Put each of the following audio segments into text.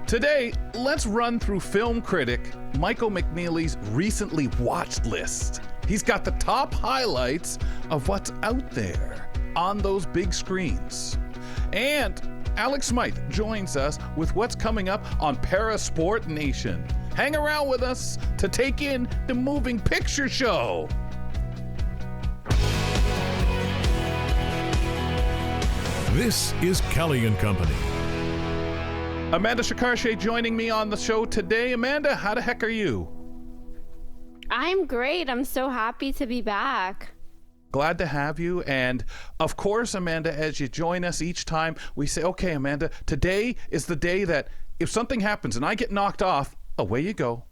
Today, let's run through film critic Michael McNeely's recently watched list. He's got the top highlights of what's out there on those big screens. And Alex Smyth joins us with what's coming up on Parasport Nation. Hang around with us to take in the moving picture show. This is Kelly and Company. Amanda Shekarchi joining me on the show today. Amanda, how the heck are you? I'm great. I'm so happy to be back. Glad to have you. And of course, Amanda, as you join us each time, we say, okay, Amanda, today is the day that if something happens and I get knocked off, away you go.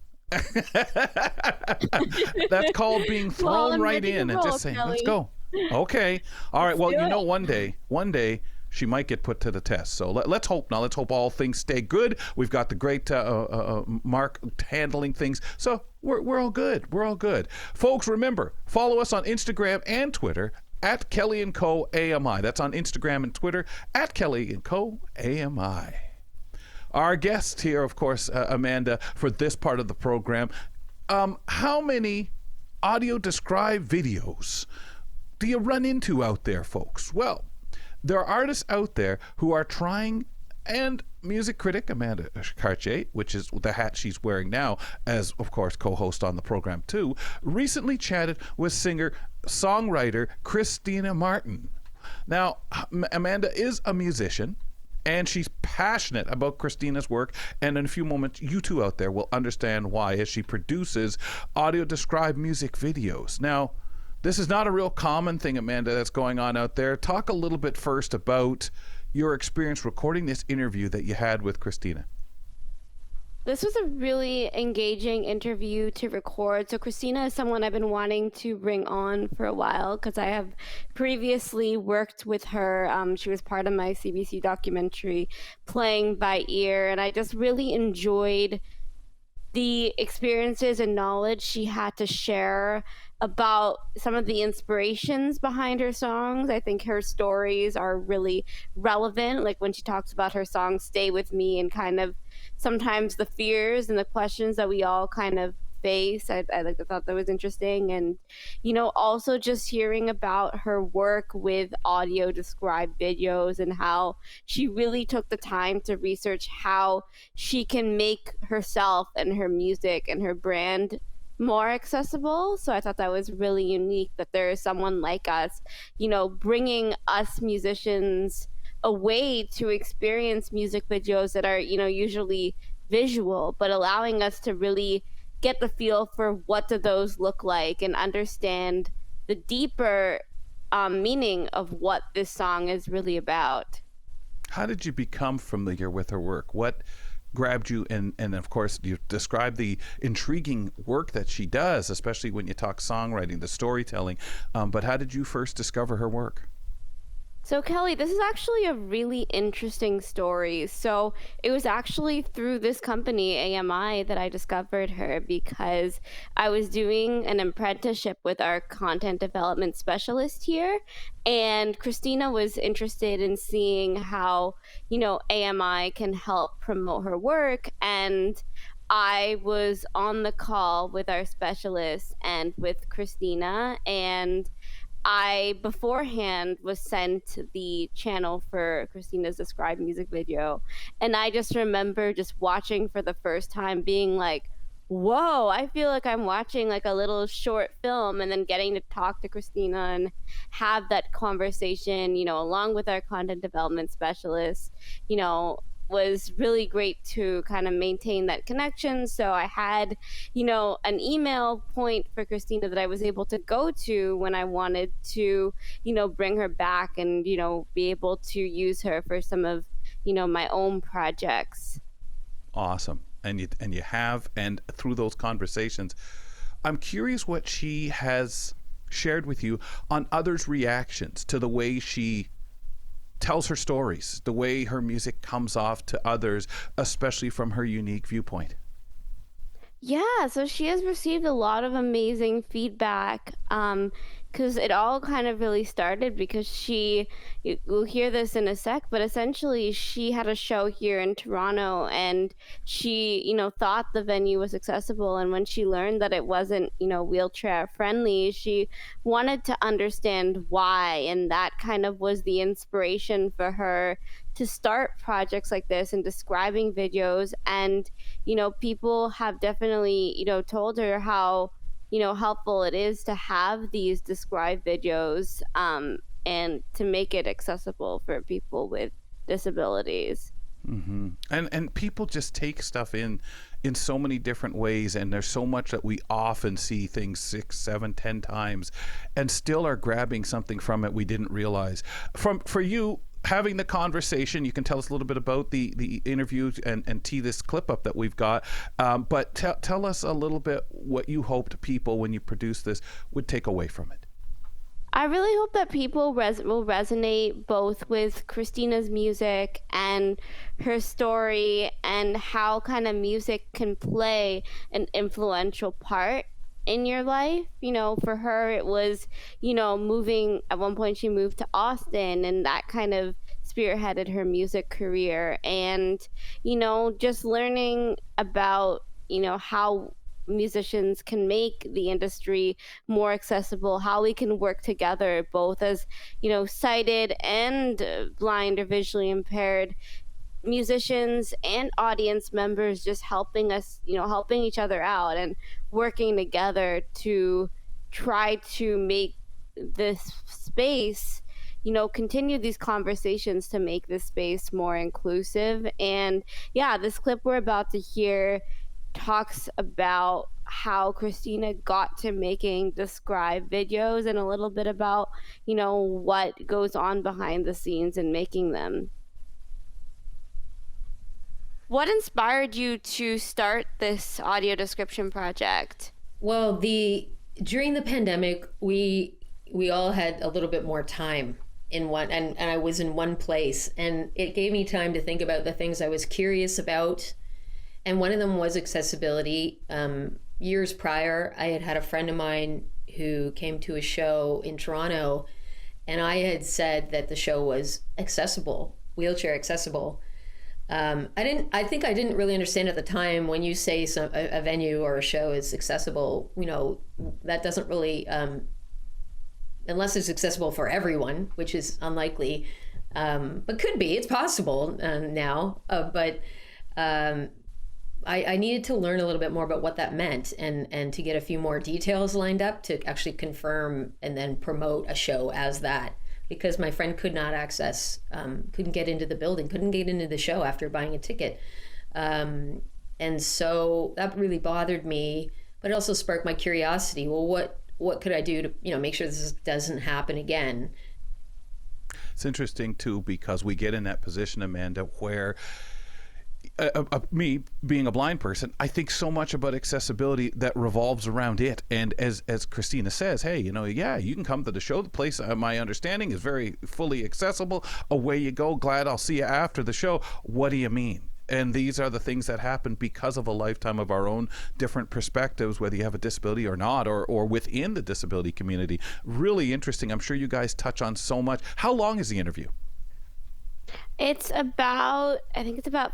That's called being thrown right in and just saying, let's go. Okay. All right. Well, you know, one day she might get put to the test. So let's hope now. Let's hope all things stay good. We've got the great Mark handling things. So we're all good. We're all good. Folks, remember, follow us on Instagram and Twitter at Kelly & Co. AMI. That's on Instagram and Twitter at Kelly & Co. AMI. Our guest here, of course, Amanda, for this part of the program. How many audio described videos do you run into out there, folks? Well, there are artists out there who are trying, and music critic Amanda Shekarchi, which is the hat she's wearing now, as of course co-host on the program too, recently chatted with singer-songwriter Christina Martin. Now, Amanda is a musician, and she's passionate about Christina's work, and in a few moments, you two out there will understand why as she produces audio-described music videos. Now, this is not a real common thing, Amanda, that's going on out there. Talk a little bit first about your experience recording this interview that you had with Christina. This was a really engaging interview to record. So Christina is someone I've been wanting to bring on for a while because I have previously worked with her. She was part of my CBC documentary, Playing by Ear, and I just really enjoyed the experiences and knowledge she had to share about some of the inspirations behind her songs. I think her stories are really relevant, like when she talks about her song Stay With Me and kind of sometimes the fears and the questions that we all kind of face. I thought that was interesting. And, you know, also just hearing about her work with audio described videos and how she really took the time to research how she can make herself and her music and her brand more accessible. So I thought that was really unique that there is someone like us, you know, bringing us musicians a way to experience music videos that are, you know, usually visual, but allowing us to really get the feel for what do those look like and understand the deeper meaning of what this song is really about. How did you become familiar with her work? What grabbed you? And of course, you described the intriguing work that she does, especially when you talk songwriting, the storytelling. But how did you first discover her work? So Kelly, this is actually a really interesting story. So it was actually through this company, AMI, that I discovered her because I was doing an apprenticeship with our content development specialist here. And Christina was interested in seeing how, you know, AMI can help promote her work. And I was on the call with our specialist and with Christina, and I beforehand was sent the channel for Christina's described music video. And I just remember just watching for the first time being like, whoa, I feel like I'm watching like a little short film, and then getting to talk to Christina and have that conversation, you know, along with our content development specialist, you know, was really great to kind of maintain that connection. So I had, you know, an email point for Christina that I was able to go to when I wanted to, you know, bring her back and, you know, be able to use her for some of, you know, my own projects. Awesome. And you have, and through those conversations, I'm curious what she has shared with you on others' reactions to the way she tells her stories, the way her music comes off to others, especially from her unique viewpoint. Yeah, so she has received a lot of amazing feedback. because it all kind of really started because we'll hear this in a sec, but essentially she had a show here in Toronto, and she, thought the venue was accessible. And when she learned that it wasn't, wheelchair friendly, she wanted to understand why. And that kind of was the inspiration for her to start projects like this and describing videos. And, people have definitely, told her how, helpful it is to have these described videos, and to make it accessible for people with disabilities. Mm-hmm. And people just take stuff in so many different ways, and there's so much that we often see things 6, 7, 10 times and still are grabbing something from it we didn't realize. For you, having the conversation, you can tell us a little bit about the interview and tee this clip up that we've got, but tell us a little bit what you hoped people, when you produce this, would take away from it. I really hope that people will resonate both with Christina's music and her story, and how kind of music can play an influential part in your life. For her, it was, moving. At one point, she moved to Austin, and that kind of spearheaded her music career. And, just learning about, how musicians can make the industry more accessible, how we can work together, both as, sighted and blind or visually impaired musicians and audience members, just helping us, helping each other out and working together to try to make this space, continue these conversations to make this space more inclusive. And yeah, this clip we're about to hear talks about how Christina got to making described videos, and a little bit about, what goes on behind the scenes in making them. What inspired you to start this audio description project? Well, during the pandemic, we all had a little bit more time in one, and I was in one place, and it gave me time to think about the things I was curious about. And one of them was accessibility. Years prior, I had a friend of mine who came to a show in Toronto, and I had said that the show was accessible, wheelchair accessible. I think I didn't really understand at the time, when you say a venue or a show is accessible, that doesn't really, unless it's accessible for everyone, which is unlikely, but could be, it's possible now. But I needed to learn a little bit more about what that meant, and to get a few more details lined up to actually confirm and then promote a show as that. Because my friend could not couldn't get into the building, couldn't get into the show after buying a ticket. And so that really bothered me, but it also sparked my curiosity. Well, what could I do to, make sure this doesn't happen again? It's interesting too, because we get in that position, Amanda, where me being a blind person, I think so much about accessibility that revolves around it. And as Christina says, hey, you can come to the show. The place, my understanding, is very fully accessible. Away you go. Glad I'll see you after the show. What do you mean? And these are the things that happen because of a lifetime of our own different perspectives, whether you have a disability or not, or within the disability community. Really interesting. I'm sure you guys touch on so much. How long is the interview? It's about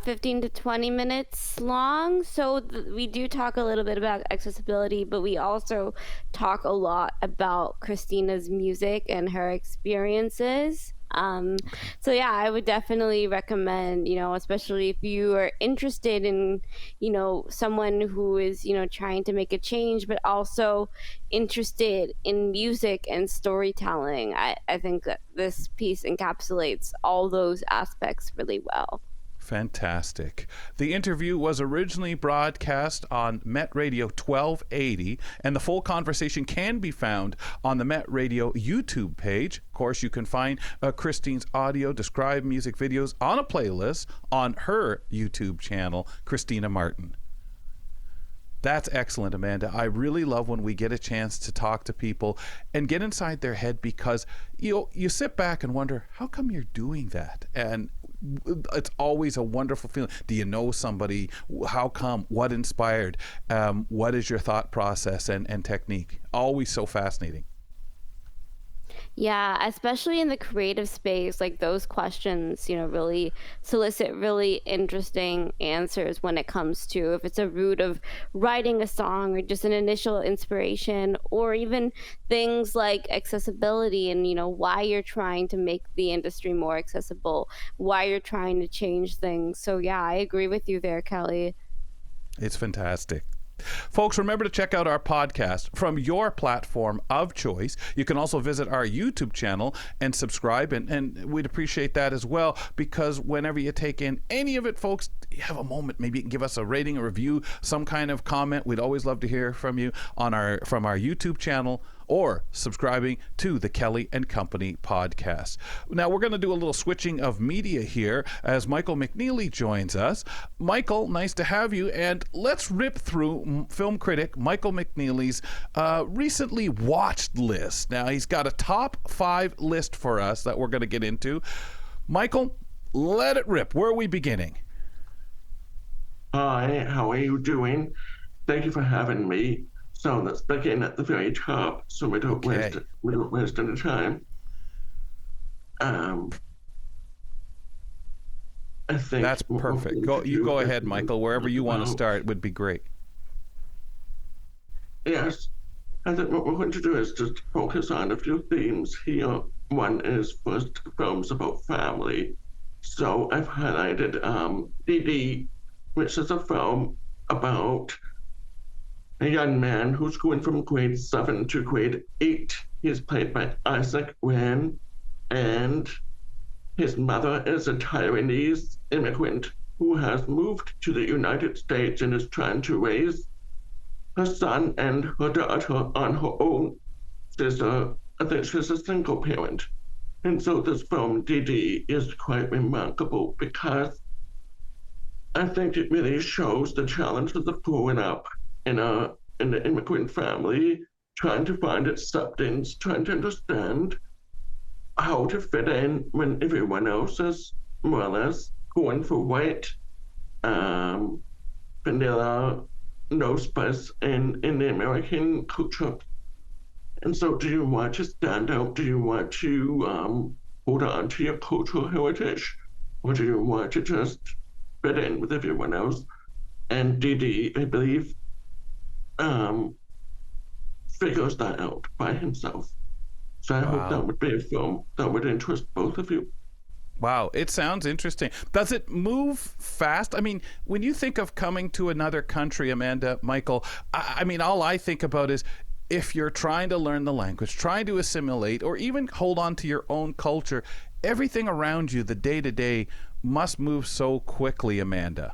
15 to 20 minutes long. So we do talk a little bit about accessibility, but we also talk a lot about Christina's music and her experiences. So yeah, I would definitely recommend, especially if you are interested in, someone who is, trying to make a change, but also interested in music and storytelling. I think that this piece encapsulates all those aspects really well. Fantastic. The interview was originally broadcast on Met Radio 1280, and the full conversation can be found on the Met Radio YouTube page. Of course, you can find Christine's audio described music videos on a playlist on her YouTube channel, Christina Martin. That's excellent, Amanda. I really love when we get a chance to talk to people and get inside their head, because you sit back and wonder, how come you're doing that? And it's always a wonderful feeling. Do you know somebody? How come? What inspired? What is your thought process and technique? Always so fascinating. Yeah, especially in the creative space, like those questions, really solicit really interesting answers when it comes to if it's a root of writing a song or just an initial inspiration, or even things like accessibility and, why you're trying to make the industry more accessible, why you're trying to change things. So, yeah, I agree with you there, Kelly. It's fantastic. Folks, remember to check out our podcast from your platform of choice. You can also visit our YouTube channel and subscribe, and we'd appreciate that as well, because whenever you take in any of it, folks, you have a moment, maybe you can give us a rating, a review, some kind of comment. We'd always love to hear from you from our YouTube channel, or subscribing to the Kelly and Company podcast. Now, we're going to do a little switching of media here as Michael McNeely joins us. Michael, nice to have you, and let's rip through film critic Michael McNeely's recently watched list. Now, he's got a top 5 list for us that we're going to get into. Michael, let it rip. Where are we beginning? Hi, how are you doing? Thank you for having me. So let's begin at the very top, so we don't waste any time. I think that's perfect. You go ahead, Michael. Wherever you want to start would be great. Yes, I think what we're going to do is just focus on a few themes here. One is first films about family. So I've highlighted DD, which is a film about a young man who's going from grade 7 to grade 8. He is played by Isaac Wan, and his mother is a Taiwanese immigrant who has moved to the United States and is trying to raise her son and her daughter on her own. I think she's a single parent. And so this film, DD, is quite remarkable because I think it really shows the challenges of growing up in an immigrant family, trying to find acceptance, trying to understand how to fit in when everyone else is more or less going for white, vanilla, no spice in the American culture. And so do you want to stand out? Do you want to hold on to your cultural heritage? Or do you want to just fit in with everyone else? And DD, I believe, figures that out by himself. So I hope that would be a film that would interest both of you. Wow, it sounds interesting. Does it move fast? I mean, when you think of coming to another country, Amanda, Michael, I mean, all I think about is if you're trying to learn the language, trying to assimilate, or even hold on to your own culture, everything around you, the day-to-day, must move so quickly, Amanda.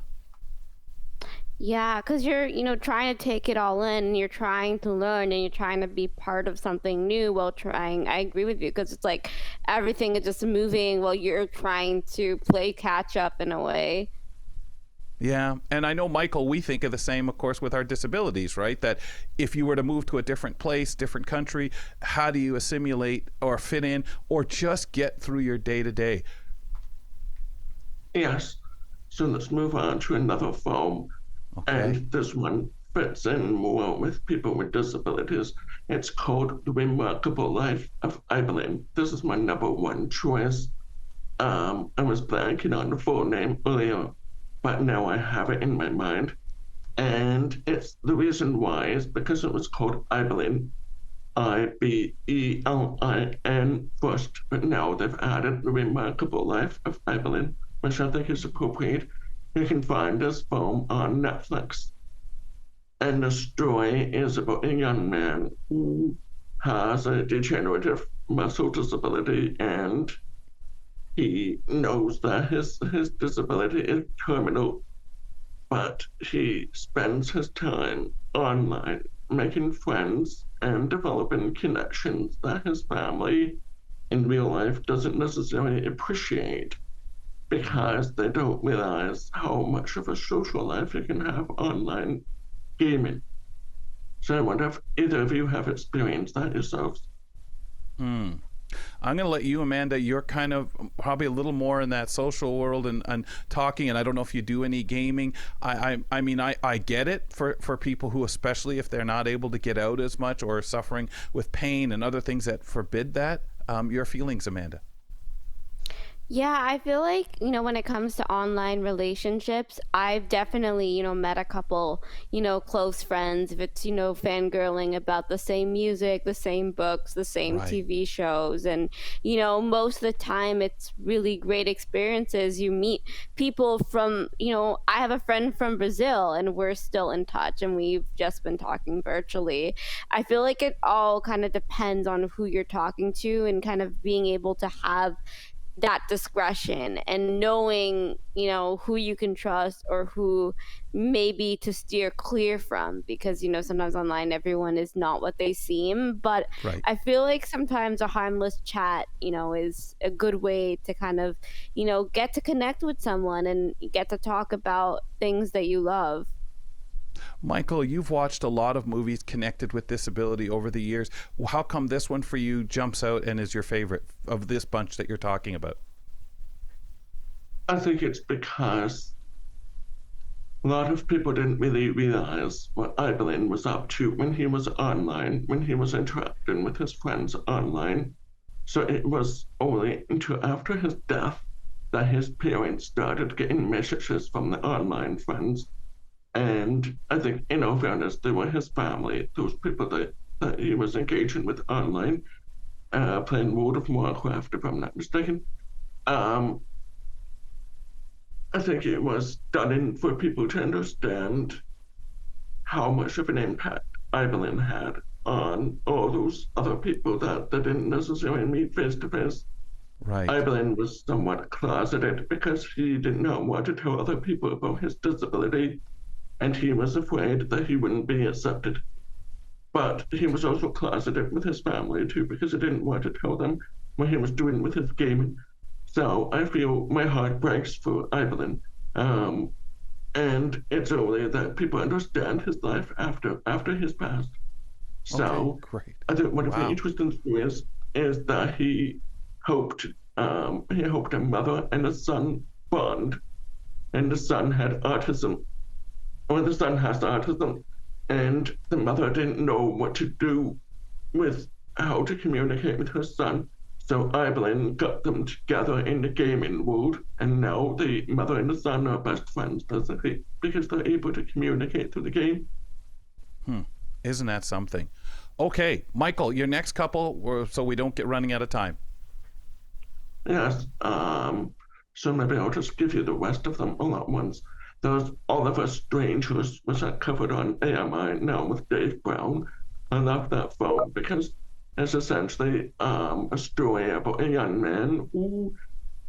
Yeah, because you're, trying to take it all in, and you're trying to learn, and you're trying to be part of something new while trying. I agree with you, because it's like everything is just moving while you're trying to play catch up in a way. Yeah, and I know, Michael, we think of the same, of course, with our disabilities, right? That if you were to move to a different place, different country, how do you assimilate or fit in or just get through your day-to-day? Yes, so let's move on to another film. Okay. And this one fits in more with people with disabilities. It's called The Remarkable Life of Evelyn. This is my number 1 choice. I was blanking on the full name earlier, but now I have it in my mind. And it's the reason why is because it was called Evelyn, Ibelin first, but now they've added The Remarkable Life of Evelyn, which I think is appropriate. You can find this film on Netflix. And the story is about a young man who has a degenerative muscle disability, and he knows that his disability is terminal, but he spends his time online making friends and developing connections that his family in real life doesn't necessarily appreciate, because they don't realize how much of a social life you can have online gaming. So I wonder if either of you have experienced that yourselves. I'm going to let you, Amanda, you're kind of probably a little more in that social world and talking, and I don't know if you do any gaming. I mean, I get it for people who, especially if they're not able to get out as much or suffering with pain and other things that forbid that. Your feelings, Amanda? Yeah, I feel like, when it comes to online relationships, I've definitely, met a couple, close friends. If it's, fangirling about the same music, the same books, the same Right. TV shows. And, most of the time it's really great experiences. You meet people from, I have a friend from Brazil and we're still in touch and we've just been talking virtually. I feel like it all kind of depends on who you're talking to and kind of being able to have that discretion and knowing, who you can trust or who maybe to steer clear from, because, sometimes online everyone is not what they seem. But Right. I feel like sometimes a harmless chat, is a good way to kind of, get to connect with someone and get to talk about things that you love. Michael, you've watched a lot of movies connected with disability over the years. How come this one for you jumps out and is your favorite of this bunch that you're talking about? I think it's because a lot of people didn't really realize what Ibelin was up to when he was online, when he was interacting with his friends online. So it was only until after his death that his parents started getting messages from the online friends. And I think, in all fairness, they were his family, those people that he was engaging with online, playing World of Warcraft, if I'm not mistaken. I think it was stunning for people to understand how much of an impact Ibelin had on all those other people that they didn't necessarily meet face to face. Right. Ibelin was somewhat closeted because he did not want to tell other people about his disability, and he was afraid that he wouldn't be accepted. But he was also closeted with his family too, because he didn't want to tell them what he was doing with his gaming. So I feel my heart breaks for Ibelin. And it's only that people understand his life after his past. So Okay, great. I think one of the Wow. interesting things is that he hoped a mother and a son bond, and the son had autism. Or the son has autism, and the mother didn't know what to do with how to communicate with her son. So Ibelin got them together in the gaming world, and now the mother and the son are best friends, basically, because they're able to communicate through the game. Isn't that something? Okay, Michael, your next couple, so we don't get running out of time. Yes. So maybe I'll just give you the rest of them all at once. There's Oliver Strange, which I covered on AMI now with Dave Brown. I love that film because it's essentially a story about a young man who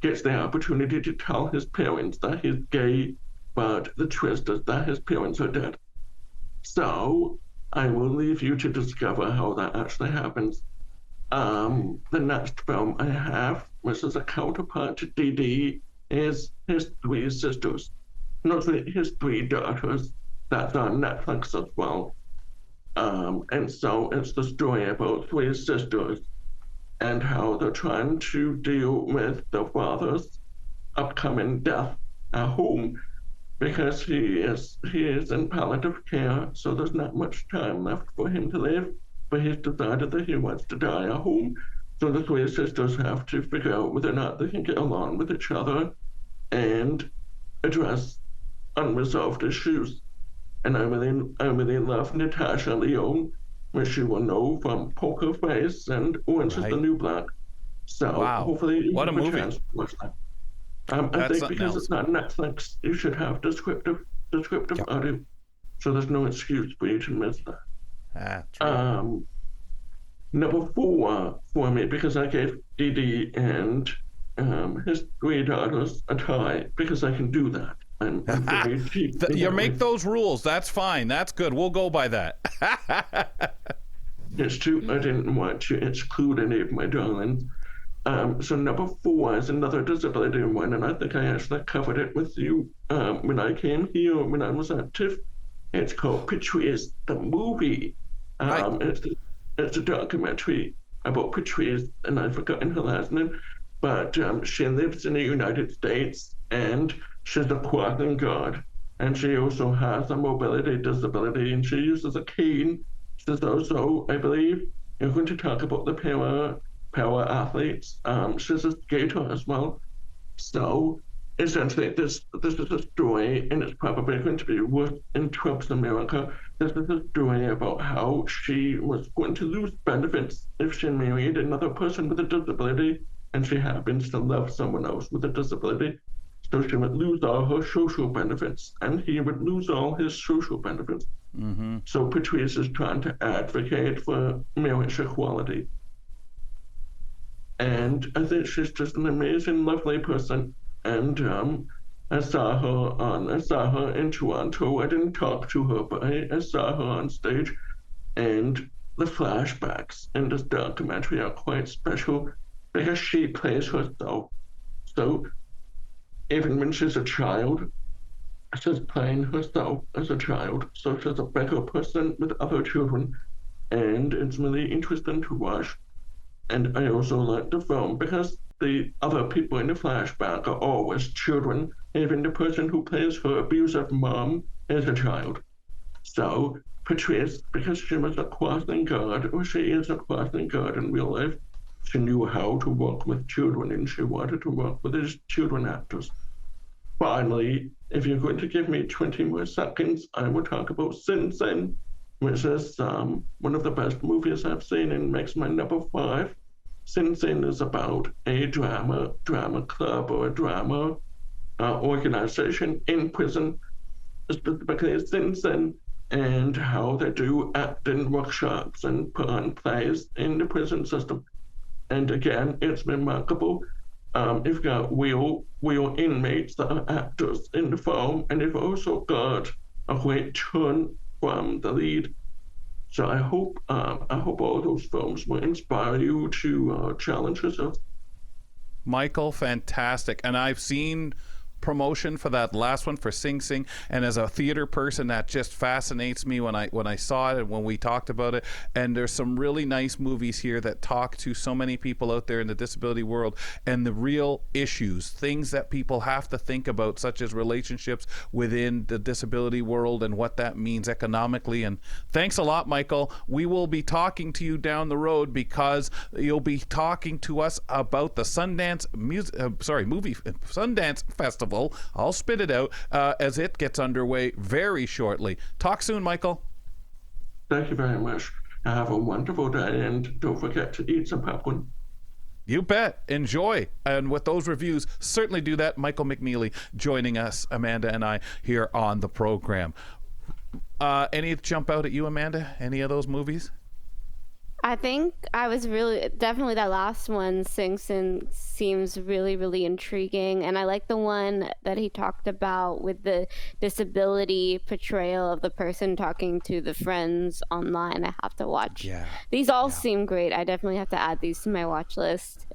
gets the opportunity to tell his parents that he's gay, but the twist is that his parents are dead. So I will leave you to discover how that actually happens. The next film I have, which is a counterpart to DD, is his three sisters. Not his three daughters. That's on Netflix as well. And so it's the story about three sisters and how they're trying to deal with their father's upcoming death at home, because he is in palliative care, so there's not much time left for him to live, but he's decided that he wants to die at home. So the three sisters have to figure out whether or not they can get along with each other and address unresolved issues. And I really love Natasha Lyonne, which you will know from Poker Face and Orange is the New Black. So Wow. hopefully you What a have movie. chance to watch that. I That's think something because else. it's not Netflix, you should have descriptive Yep. audio. So there's no excuse for you to miss that. That's right. Number 4 for me, because I gave DD and his three daughters a tie, because I can do that. I'm very cheap. You make those rules. That's fine. That's good. We'll go by that. It's true. I didn't want to exclude any of my darlings. So number 4 is another disability one, and I think I actually covered it with you when I came here, when I was at TIFF. It's called Patrice, the movie. Right. It's a documentary about Patrice, and I've forgotten her last name, but she lives in the United States, and she's a quacking god, and she also has a mobility disability, and she uses a cane. She's also, I believe, you're going to talk about the para athletes. She's a skater as well. So essentially, this is a story, and it's probably going to be worth in Trump's America. This is a story about how she was going to lose benefits if she married another person with a disability, and she happens to love someone else with a disability. So she would lose all her social benefits, and he would lose all his social benefits. Mm-hmm. So Patrice is trying to advocate for marriage equality. And I think she's just an amazing, lovely person. And I saw her in Toronto. I didn't talk to her, but I saw her on stage. And the flashbacks in this documentary are quite special because she plays herself. So even when she's a child, she's playing herself as a child. So she's a better person with other children. And it's really interesting to watch. And I also like the film because the other people in the flashback are always children. Even the person who plays her abusive mom is a child. So Patrice, because she was a crossing guard, or she is a crossing guard in real life, she knew how to work with children, and she wanted to work with these children actors. Finally, if you're going to give me 20 more seconds, I will talk about Sin Sin, which is one of the best movies I've seen and makes my number 5. Sin Sin is about a drama club or a drama organization in prison, specifically Sin Sin, and how they do acting workshops and put on plays in the prison system. And again, it's remarkable. You've got real inmates that are actors in the film, and you've also got a great turn from the lead. So I hope all those films will inspire you to challenge yourself. Michael, fantastic. And I've seen promotion for that last one for Sing Sing, and as a theater person, that just fascinates me when I saw it and when we talked about it. And there's some really nice movies here that talk to so many people out there in the disability world and the real issues, things that people have to think about, such as relationships within the disability world and what that means economically. And thanks a lot, Michael. We will be talking to you down the road because you'll be talking to us about the Sundance Sundance Festival. I'll spit it out as it gets underway very shortly. Talk soon, Michael. Thank you very much. Have a wonderful day, and don't forget to eat some popcorn. You bet. Enjoy. And with those reviews, certainly do that. Michael McNeely joining us, Amanda and I, here on the program. Any jump out at you, Amanda? Any of those movies? I think I was definitely that last one, Sing Sing, seems really, really intriguing. And I like the one that he talked about with the disability portrayal of the person talking to the friends online. I have to watch. Yeah. These all seem great. I definitely have to add these to my watch list.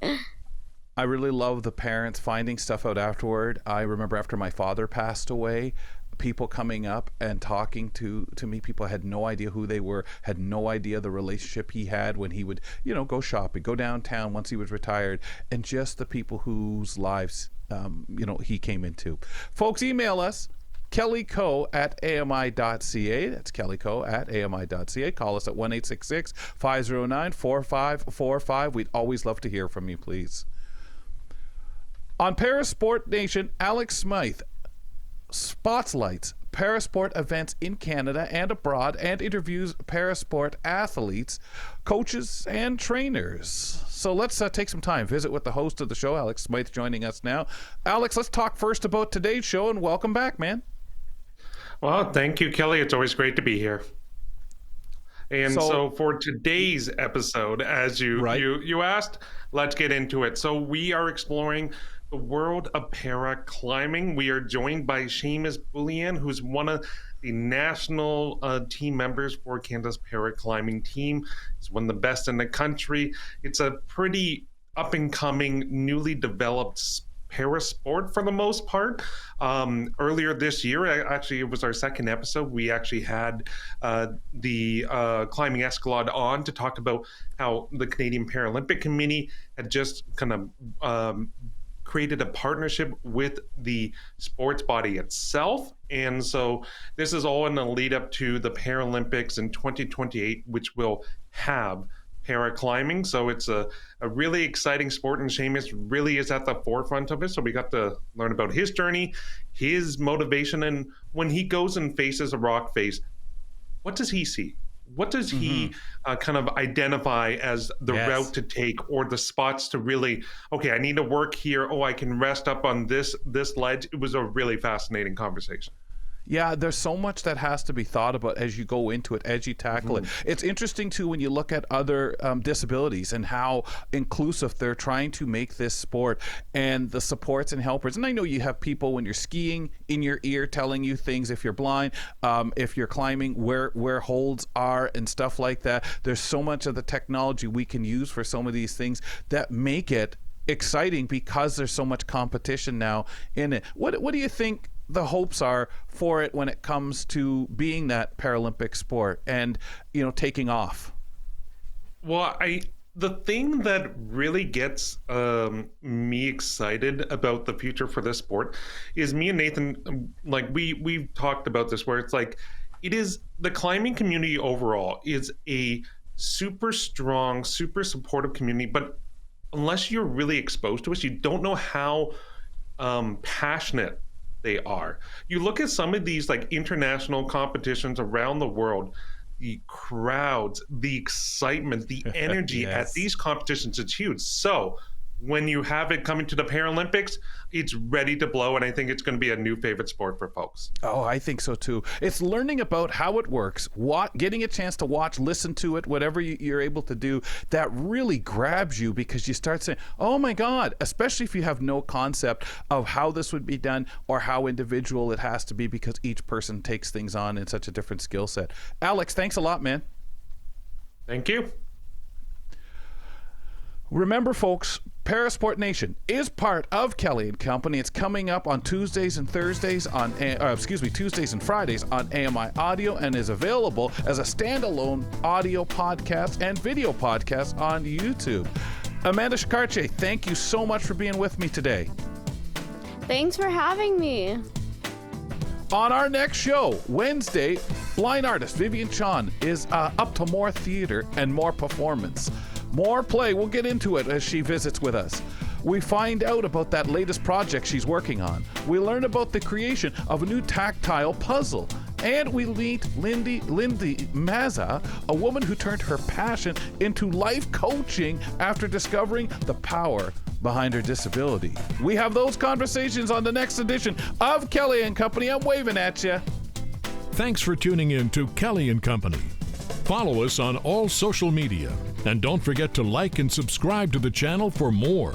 I really love the parents finding stuff out afterward. I remember after my father passed away, people coming up and talking to me. People had no idea who they were, had no idea the relationship he had when he would, go shopping, go downtown once he was retired, and just the people whose lives, he came into. Folks, email us. kellyco@ami.ca. That's kellyco@ami.ca. Call us at 1-866-509-4545. We'd always love to hear from you, please. On Parasport Nation, Alex Smyth spotlights Parasport events in Canada and abroad and interviews Parasport athletes, coaches, and trainers. So let's take some time, visit with the host of the show, Alex Smyth, joining us now. Alex, let's talk first about today's show, and welcome back, man. Well, thank you, Kelly. It's always great to be here. And so for today's episode, as you asked, let's get into it. So we are exploring the world of para climbing. We are joined by Seamus Bullion, who's one of the national team members for Canada's para climbing team. He's one of the best in the country. It's a pretty up-and-coming, newly developed para sport for the most part. Earlier this year, actually, it was our second episode. We actually had the Climbing Escalade on to talk about how the Canadian Paralympic Committee had just kind of created a partnership with the sports body itself. And so this is all in the lead up to the Paralympics in 2028, which will have paraclimbing. So it's a really exciting sport, and Seamus really is at the forefront of it. So we got to learn about his journey, his motivation, and when he goes and faces a rock face, what does he see? What does he kind of identify as the route to take, or the spots to really, okay, I need to work here. Oh, I can rest up on this ledge. It was a really fascinating conversation. Yeah, there's so much that has to be thought about as you go into it, as you tackle it. It's interesting, too, when you look at other disabilities and how inclusive they're trying to make this sport, and the supports and helpers. And I know you have people when you're skiing in your ear telling you things if you're blind, if you're climbing, where holds are and stuff like that. There's so much of the technology we can use for some of these things that make it exciting because there's so much competition now in it. What do you think the hopes are for it when it comes to being that Paralympic sport and, taking off? Well, the thing that really gets me excited about the future for this sport is me and Nathan, like we've talked about this, where it's like, it is the climbing community overall is a super strong, super supportive community, but unless you're really exposed to us, you don't know how passionate they are. You look at some of these like international competitions around the world, the crowds, the excitement, the energy at these competitions, it's huge. So when you have it coming to the Paralympics, it's ready to blow, and I think it's going to be a new favorite sport for folks. Oh, I think so too. It's learning about how it works, getting a chance to watch, listen to it, whatever you're able to do, that really grabs you, because you start saying, oh my God, especially if you have no concept of how this would be done or how individual it has to be, because each person takes things on in such a different skill set. Alex, thanks a lot, man. Thank you. Remember, folks, Parasport Nation is part of Kelly & Company. It's coming up on Tuesdays and Fridays on AMI Audio, and is available as a standalone audio podcast and video podcast on YouTube. Amanda Shekarchi, thank you so much for being with me today. Thanks for having me. On our next show, Wednesday, blind artist Vivian Chan is up to more theater and more performance. More play. We'll get into it as she visits with us. We find out about that latest project she's working on. We learn about the creation of a new tactile puzzle. And we meet Lindy Mazza, a woman who turned her passion into life coaching after discovering the power behind her disability. We have those conversations on the next edition of Kelly & Company. I'm waving at you. Thanks for tuning in to Kelly & Company. Follow us on all social media, and don't forget to like and subscribe to the channel for more.